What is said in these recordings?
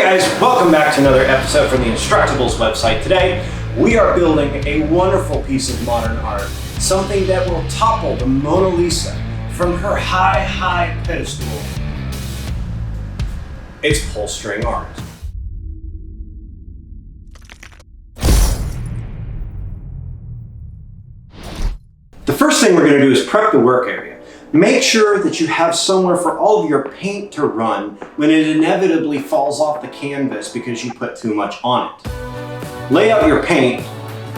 guys, welcome back to another episode from the Instructables website. Today, we are building a wonderful piece of modern art, something that will topple the Mona Lisa from her high pedestal. It's pull string art. The first thing we're going to do is prep the work area. Make sure that you have somewhere for all of your paint to run when it inevitably falls off the canvas because you put too much on it. Lay out your paint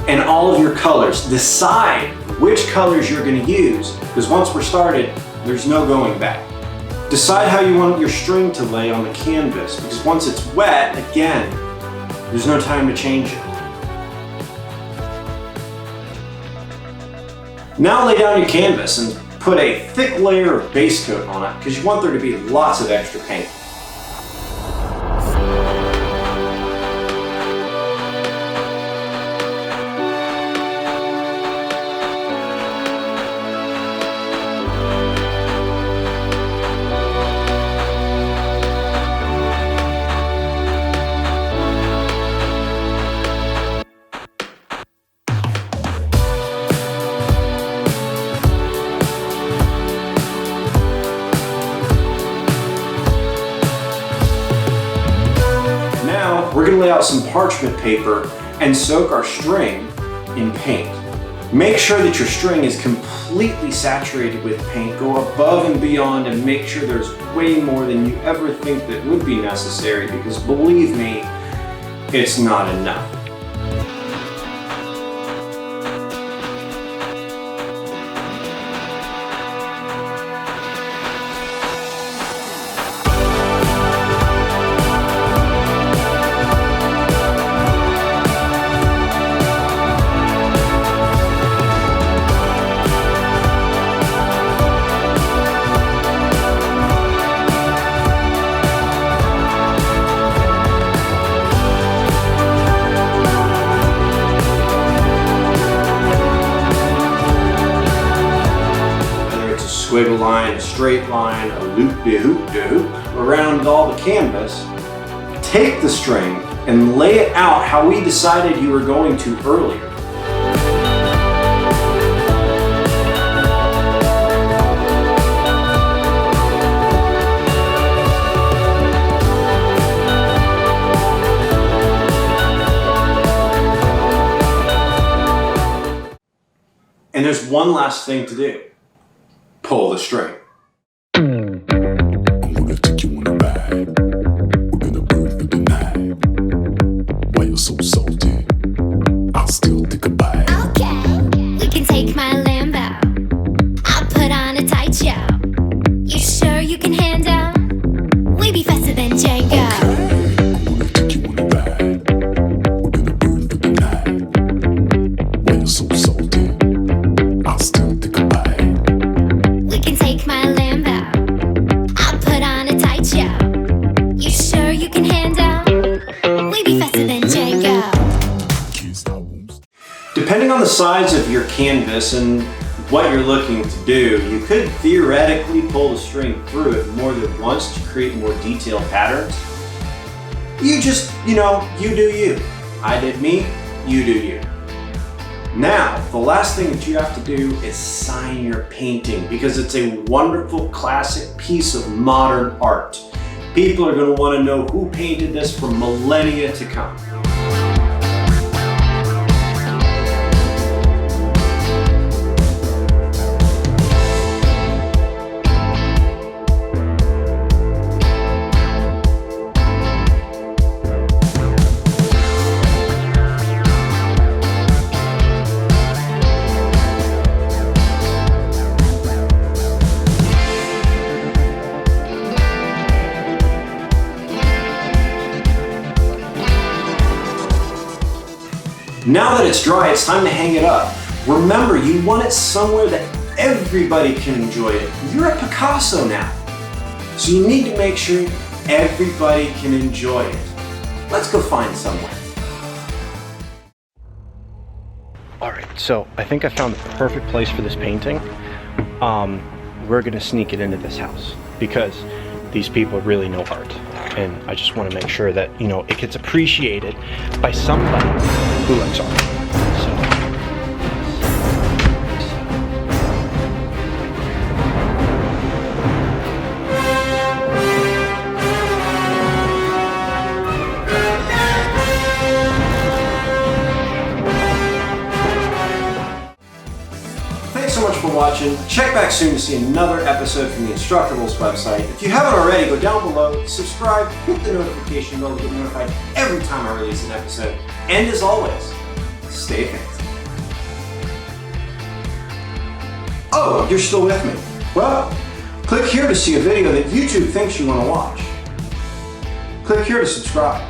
and all of your colors. Decide which colors you're going to use, because once we're started, there's no going back. Decide how you want your string to lay on the canvas, because once it's wet, again, there's no time to change it. Now lay down your canvas and put a thick layer of base coat on it, because you want there to be lots of extra paint. We're going to lay out some parchment paper and soak our string in paint. Make sure that your string is completely saturated with paint. Go above and beyond and make sure there's way more than you ever think that would be necessary, because believe me, it's not enough. Squiggle line, a straight line, a loop-de-hoop around all the canvas. Take the string and lay it out how we decided you were going to earlier. And there's one last thing to do. Pull the string. I'm gonna take you on a ride. We're gonna burn for the night. Why you're so salty? I'll still take a bite. Okay, we can take my Lambo. I'll put on a tight show. You sure you can handle? We be faster than Django. Okay, I'm gonna take you on a ride. We're gonna burn for the night. Why you're so salty? I'll still take a bite. Take my Lambo. I'll put on a tight show. You sure you can handle? We be faster than Django. Depending on the size of your canvas and what you're looking to do, you could theoretically pull the string through it more than once to create more detailed patterns. You just, you do you. I did me, you do you. Now, the last thing that you have to do is sign your painting, because it's a wonderful classic piece of modern art. People are going to want to know who painted this for millennia to come. Now that it's dry, it's time to hang it up. Remember, you want it somewhere that everybody can enjoy it. You're a Picasso now, so you need to make sure everybody can enjoy it. Let's go find somewhere. All right, so I think I found the perfect place for this painting. We're gonna sneak it into this house because these people really know art. and I just want to make sure that, you know, it gets appreciated by somebody who likes art. Thanks so much for watching. Check back soon to see another episode from the Instructables website. If you haven't already, go down below, subscribe, hit the notification bell to get notified every time I release an episode. And as always, stay fancy. Oh, you're still with me? Well, click here to see a video that YouTube thinks you want to watch. Click here to subscribe.